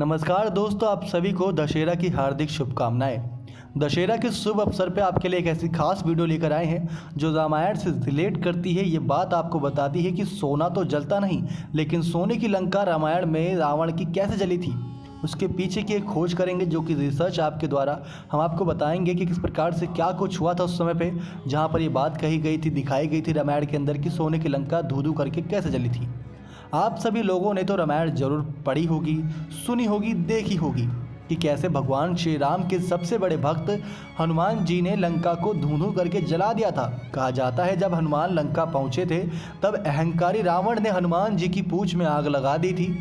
नमस्कार दोस्तों, आप सभी को दशहरा की हार्दिक शुभकामनाएं। दशहरा के शुभ अवसर पे आपके लिए एक ऐसी खास वीडियो लेकर आए हैं जो रामायण से रिलेट करती है। ये बात आपको बताती है कि सोना तो जलता नहीं, लेकिन सोने की लंका रामायण में रावण की कैसे जली थी, उसके पीछे की एक खोज करेंगे, जो कि रिसर्च आपके द्वारा हम आपको बताएंगे कि किस प्रकार से क्या कुछ हुआ था उस समय पे जहाँ पर ये बात कही गई थी, दिखाई गई थी रामायण के अंदर कि सोने की लंका धू धू करके कैसे जली थी। आप सभी लोगों ने तो रामायण जरूर पढ़ी होगी, सुनी होगी, देखी होगी कि कैसे भगवान श्री राम के सबसे बड़े भक्त हनुमान जी ने लंका को धूं धूं करके जला दिया था। कहा जाता है जब हनुमान लंका पहुंचे थे तब अहंकारी रावण ने हनुमान जी की पूंछ में आग लगा दी थी।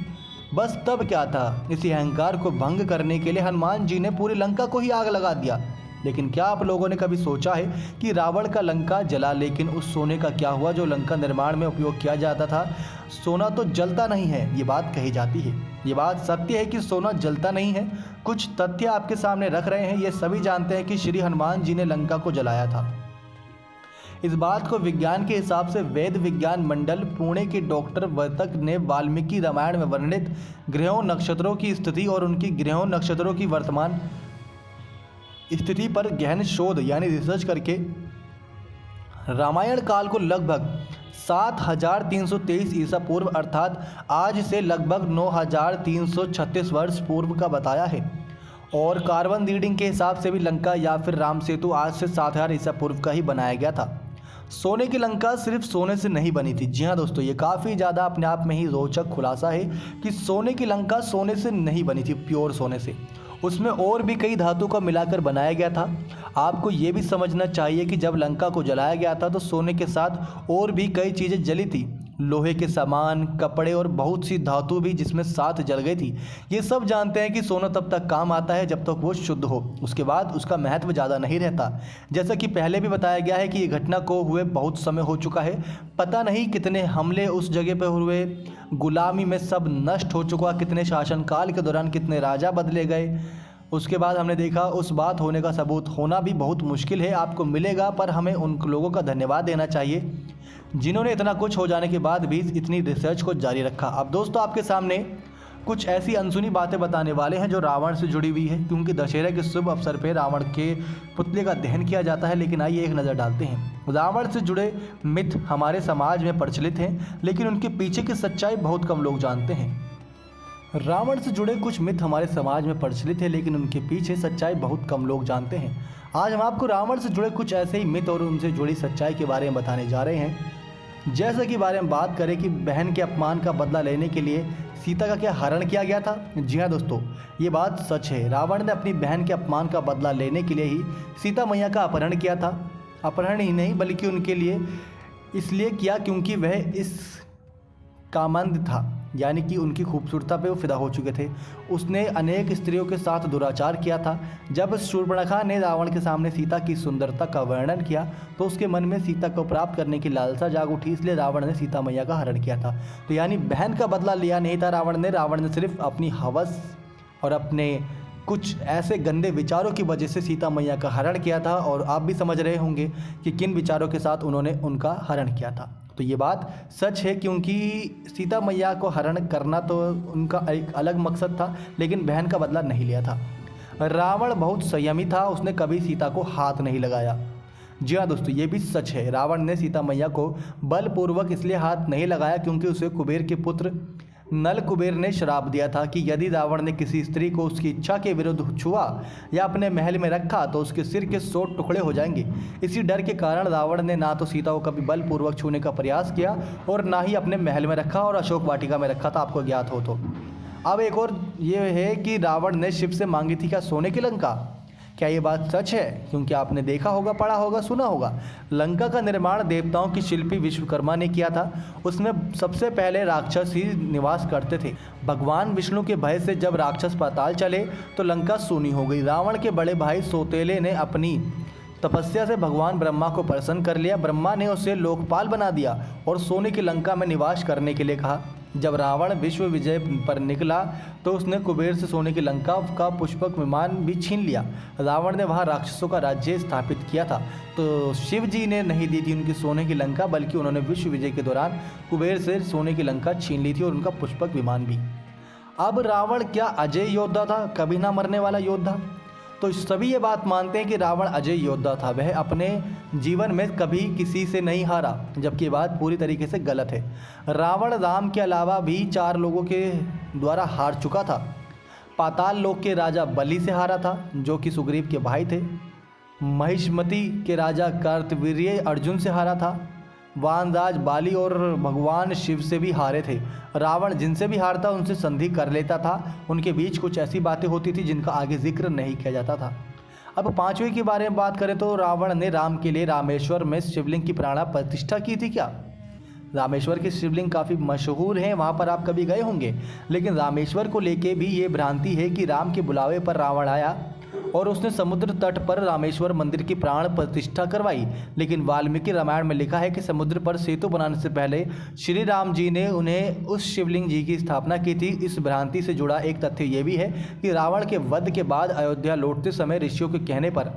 बस तब क्या था, इसी अहंकार को भंग करने के लिए हनुमान जी ने पूरी लंका को ही आग लगा दिया। लेकिन क्या आप लोगों ने कभी सोचा है कि रावण का लंका जला, लेकिन उस सोने का क्या हुआ जो लंका निर्माण में उपयोग किया जाता था? सोना तो जलता नहीं है, ये बात कही जाती है। ये बात सत्य है कि सोना जलता नहीं है। कुछ तथ्य आपके सामने रख रहे हैं। ये सभी जानते हैं कि श्री हनुमान जी ने लंका को जलाया था। इस बात को विज्ञान के हिसाब से वेद विज्ञान मंडल पुणे के डॉक्टर वर्तक ने वाल्मीकि रामायण में वर्णित ग्रहों नक्षत्रों की स्थिति और उनकी ग्रहों नक्षत्रों की वर्तमान स्थिति पर गहन शोध यानी रिसर्च करके रामायण काल को लगभग 7323 ईसा पूर्व अर्थात आज से लगभग 9336 वर्ष पूर्व का बताया है। और कार्बन रीडिंग के हिसाब से भी लंका या फिर राम सेतु आज से 7000 ईसा पूर्व का ही बनाया गया था। सोने की लंका सिर्फ सोने से नहीं बनी थी। जी हाँ दोस्तों, ये काफ़ी ज़्यादा अपने आप में ही रोचक खुलासा है कि सोने की लंका सोने से नहीं बनी थी, प्योर सोने से। उसमें और भी कई धातु का मिलाकर बनाया गया था। आपको ये भी समझना चाहिए कि जब लंका को जलाया गया था तो सोने के साथ और भी कई चीज़ें जली थी, लोहे के सामान, कपड़े और बहुत सी धातु भी जिसमें साथ जल गई थी। ये सब जानते हैं कि सोना तब तक काम आता है जब तक वो शुद्ध हो, उसके बाद उसका महत्व ज़्यादा नहीं रहता। जैसा कि पहले भी बताया गया है कि ये घटना को हुए बहुत समय हो चुका है, पता नहीं कितने हमले उस जगह पर हुए, गुलामी में सब नष्ट हो चुका, कितने शासनकाल के दौरान कितने राजा बदले गए। उसके बाद हमने देखा उस बात होने का सबूत होना भी बहुत मुश्किल है, आपको मिलेगा, पर हमें उन लोगों का धन्यवाद देना चाहिए जिन्होंने इतना कुछ हो जाने के बाद भी इतनी रिसर्च को जारी रखा। अब दोस्तों आपके सामने कुछ ऐसी अनसुनी बातें बताने वाले हैं जो रावण से जुड़ी हुई है, क्योंकि दशहरा के शुभ अवसर पर रावण के पुतले का दहन किया जाता है। लेकिन आइए एक नज़र डालते हैं। रावण से जुड़े मिथ हमारे समाज में प्रचलित हैं, लेकिन उनके पीछे की सच्चाई बहुत कम लोग जानते हैं। रावण से जुड़े कुछ मिथ हमारे समाज में प्रचलित है, लेकिन उनके पीछे सच्चाई बहुत कम लोग जानते हैं। आज हम आपको रावण से जुड़े कुछ ऐसे ही मिथ और उनसे जुड़ी सच्चाई के बारे में बताने जा रहे हैं। जैसा कि बारे में बात करें कि बहन के अपमान का बदला लेने के लिए सीता का क्या हरण किया गया था। जी हाँ दोस्तों, ये बात सच है। रावण ने अपनी बहन के अपमान का बदला लेने के लिए ही सीता मैया का अपहरण किया था। अपहरण ही नहीं बल्कि उनके लिए इसलिए किया क्योंकि वह इस कामंद था, यानी कि उनकी खूबसूरता पे वो फिदा हो चुके थे। उसने अनेक स्त्रियों के साथ दुराचार किया था। जब शूर्पणखा ने रावण के सामने सीता की सुंदरता का वर्णन किया तो उसके मन में सीता को प्राप्त करने की लालसा जाग उठी, इसलिए रावण ने सीता मैया का हरण किया था। तो यानी बहन का बदला लिया नहीं था रावण ने सिर्फ अपनी हवस और अपने कुछ ऐसे गंदे विचारों की वजह से सीता मैया का हरण किया था। और आप भी समझ रहे होंगे कि किन विचारों के साथ उन्होंने उनका हरण किया था। तो ये बात सच है, क्योंकि सीता मैया को हरण करना तो उनका एक अलग मकसद था, लेकिन बहन का बदला नहीं लिया था। रावण बहुत संयमी था, उसने कभी सीता को हाथ नहीं लगाया। जी हाँ दोस्तों, ये भी सच है। रावण ने सीता मैया को बलपूर्वक इसलिए हाथ नहीं लगाया क्योंकि उसे कुबेर के पुत्र नल कुबेर ने श्राप दिया था कि यदि रावण ने किसी स्त्री को उसकी इच्छा के विरुद्ध छुआ या अपने महल में रखा तो उसके सिर के 100 टुकड़े हो जाएंगे। इसी डर के कारण रावण ने ना तो सीता को कभी बलपूर्वक छूने का प्रयास किया और ना ही अपने महल में रखा और अशोक वाटिका में रखा था, आपको ज्ञात हो तो। अब एक और ये है कि रावण ने शिव से मांगी थी क्या सोने की लंका? क्या ये बात सच है? क्योंकि आपने देखा होगा, पढ़ा होगा, सुना होगा, लंका का निर्माण देवताओं की शिल्पी विश्वकर्मा ने किया था। उसमें सबसे पहले राक्षस ही निवास करते थे। भगवान विष्णु के भय से जब राक्षस पाताल चले तो लंका सूनी हो गई। रावण के बड़े भाई सौतेले ने अपनी तपस्या से भगवान ब्रह्मा को प्रसन्न कर लिया। ब्रह्मा ने उसे लोकपाल बना दिया और सोने की लंका में निवास करने के लिए कहा। जब रावण विश्व विजय पर निकला तो उसने कुबेर से सोने की लंका का पुष्पक विमान भी छीन लिया। रावण ने वहां राक्षसों का राज्य स्थापित किया था। तो शिव जी ने नहीं दी थी उनकी सोने की लंका, बल्कि उन्होंने विश्व विजय के दौरान कुबेर से सोने की लंका छीन ली थी और उनका पुष्पक विमान भी। अब रावण क्या अजय योद्धा था, कभी ना मरने वाला योद्धा? तो सभी ये बात मानते हैं कि रावण अजय योद्धा था, वह अपने जीवन में कभी किसी से नहीं हारा, जबकि ये बात पूरी तरीके से गलत है। रावण राम के अलावा भी 4 लोगों के द्वारा हार चुका था। पाताल लोक के राजा बलि से हारा था, जो कि सुग्रीव के भाई थे। महिष्मति के राजा कार्तवीर्य अर्जुन से हारा था। वानराज बाली और भगवान शिव से भी हारे थे। रावण जिनसे भी हारता उनसे संधि कर लेता था। उनके बीच कुछ ऐसी बातें होती थी जिनका आगे जिक्र नहीं किया जाता था। अब 5वें के बारे में बात करें तो रावण ने राम के लिए रामेश्वर में शिवलिंग की प्राण प्रतिष्ठा की थी। क्या रामेश्वर की शिवलिंग काफ़ी मशहूर है, वहाँ पर आप कभी गए होंगे। लेकिन रामेश्वर को लेके भी ये भ्रांति है कि राम के बुलावे पर रावण आया और उसने समुद्र तट पर रामेश्वर मंदिर की प्राण प्रतिष्ठा करवाई। लेकिन वाल्मीकि रामायण में लिखा है कि समुद्र पर सेतु बनाने से पहले श्री राम जी ने उन्हें उस शिवलिंग जी की स्थापना की थी। इस भ्रांति से जुड़ा एक तथ्य ये भी है कि रावण के वध के बाद अयोध्या लौटते समय ऋषियों के कहने पर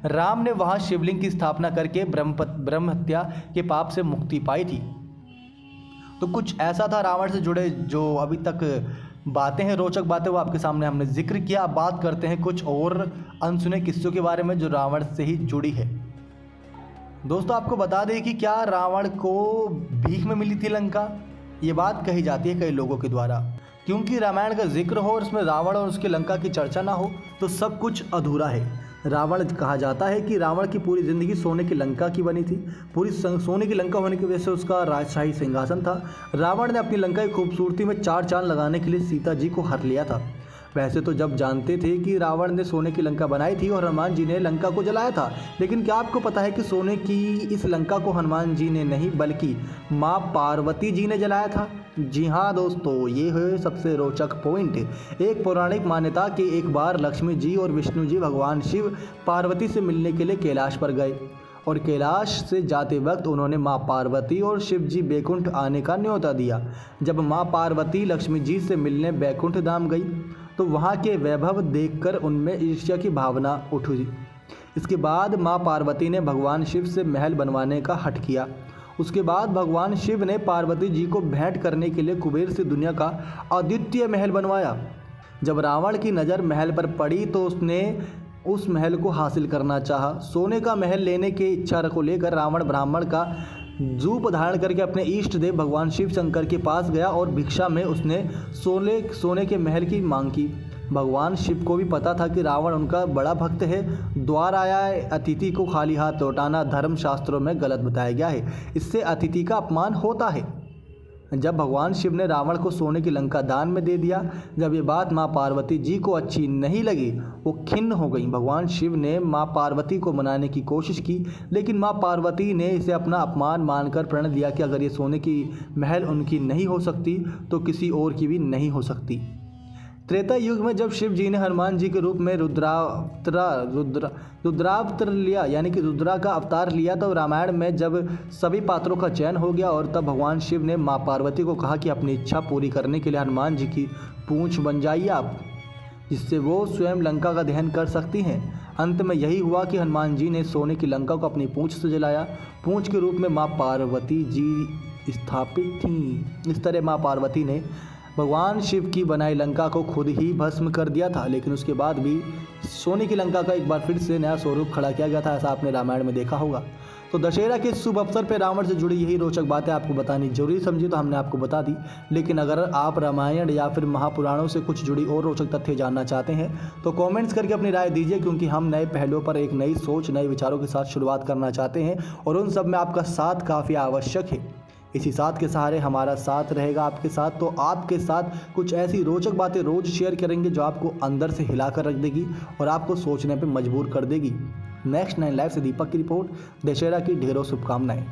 राम ने वहाँ शिवलिंग की स्थापना करके ब्रह्म हत्या के पाप से मुक्ति पाई थी। तो कुछ ऐसा था रावण से जुड़े जो अभी तक बातें हैं, रोचक बातें, वो आपके सामने हमने जिक्र किया। अब बात करते हैं कुछ और अनसुने किस्सों के बारे में जो रावण से ही जुड़ी है। दोस्तों आपको बता दें कि क्या रावण को भीख में मिली थी लंका? ये बात कही जाती है कई लोगों के द्वारा। क्योंकि रामायण का जिक्र हो और उसमें रावण और उसकी लंका की चर्चा ना हो तो सब कुछ अधूरा है। रावण कहा जाता है कि रावण की पूरी ज़िंदगी सोने की लंका की बनी थी। पूरी सोने की लंका होने की वजह से उसका राजशाही सिंहासन था। रावण ने अपनी लंका की खूबसूरती में 4 चांद लगाने के लिए सीता जी को हर लिया था। वैसे तो जब जानते थे कि रावण ने सोने की लंका बनाई थी और हनुमान जी ने लंका को जलाया था, लेकिन क्या आपको पता है कि सोने की इस लंका को हनुमान जी ने नहीं बल्कि माँ पार्वती जी ने जलाया था? जी हाँ दोस्तों, ये है सबसे रोचक पॉइंट। एक पौराणिक मान्यता कि एक बार लक्ष्मी जी और विष्णु जी भगवान शिव पार्वती से मिलने के लिए कैलाश पर गए और कैलाश से जाते वक्त उन्होंने माँ पार्वती और शिव जी बैकुंठ आने का न्योता दिया। जब माँ पार्वती लक्ष्मी जी से मिलने बैकुंठ धाम गई तो वहाँ के वैभव देखकर उनमें ईर्ष्या की भावना उठी। इसके बाद माँ पार्वती ने भगवान शिव से महल बनवाने का हठ किया। उसके बाद भगवान शिव ने पार्वती जी को भेंट करने के लिए कुबेर से दुनिया का अद्वितीय महल बनवाया। जब रावण की नज़र महल पर पड़ी तो उसने उस महल को हासिल करना चाहा। सोने का महल लेने की इच्छा को लेकर रावण ब्राह्मण का रूप धारण करके अपने इष्ट देव भगवान शिव शंकर के पास गया और भिक्षा में उसने सोने के महल की मांग की। भगवान शिव को भी पता था कि रावण उनका बड़ा भक्त है। द्वार आया अतिथि को खाली हाथ लौटाना धर्म शास्त्रों में गलत बताया गया है। इससे अतिथि का अपमान होता है। जब भगवान शिव ने रावण को सोने की लंका दान में दे दिया, जब ये बात माँ पार्वती जी को अच्छी नहीं लगी, वो खिन्न हो गई। भगवान शिव ने माँ पार्वती को मनाने की कोशिश की, लेकिन माँ पार्वती ने इसे अपना अपमान मानकर प्रण लिया कि अगर ये सोने की महल उनकी नहीं हो सकती तो किसी और की भी नहीं हो सकती। त्रेता युग में जब शिव जी ने हनुमान जी के रूप में रुद्रावतार लिया, यानी कि रुद्रा का अवतार लिया, तो रामायण में जब सभी पात्रों का चयन हो गया और तब भगवान शिव ने माँ पार्वती को कहा कि अपनी इच्छा पूरी करने के लिए हनुमान जी की पूंछ बन जाइए आप, जिससे वो स्वयं लंका का दहन कर सकती हैं। अंत में यही हुआ कि हनुमान जी ने सोने की लंका को अपनी पूंछ से जलाया। पूंछ के रूप में माँ पार्वती जी स्थापित थीं। इस तरह माँ पार्वती ने भगवान शिव की बनाई लंका को खुद ही भस्म कर दिया था, लेकिन उसके बाद भी सोने की लंका का एक बार फिर से नया स्वरूप खड़ा किया गया था। ऐसा आपने रामायण में देखा होगा। तो दशहरा के शुभ अवसर पर रावण से जुड़ी यही रोचक बातें आपको बतानी जरूरी समझी, तो हमने आपको बता दी। लेकिन अगर आप रामायण या फिर महापुराणों से कुछ जुड़ी और रोचक तथ्य जानना चाहते हैं तो कमेंट्स करके अपनी राय दीजिए, क्योंकि हम नए पहलुओं पर एक नई सोच, नए विचारों के साथ शुरुआत करना चाहते हैं और उन सब में आपका साथ काफ़ी आवश्यक है। इसी साथ के सहारे हमारा साथ रहेगा आपके साथ, तो आपके साथ कुछ ऐसी रोचक बातें रोज़ शेयर करेंगे जो आपको अंदर से हिला कर रख देगी और आपको सोचने पे मजबूर कर देगी। नेक्स्ट 9 लाइव से दीपक की रिपोर्ट। दशहरा की ढेरों शुभकामनाएं।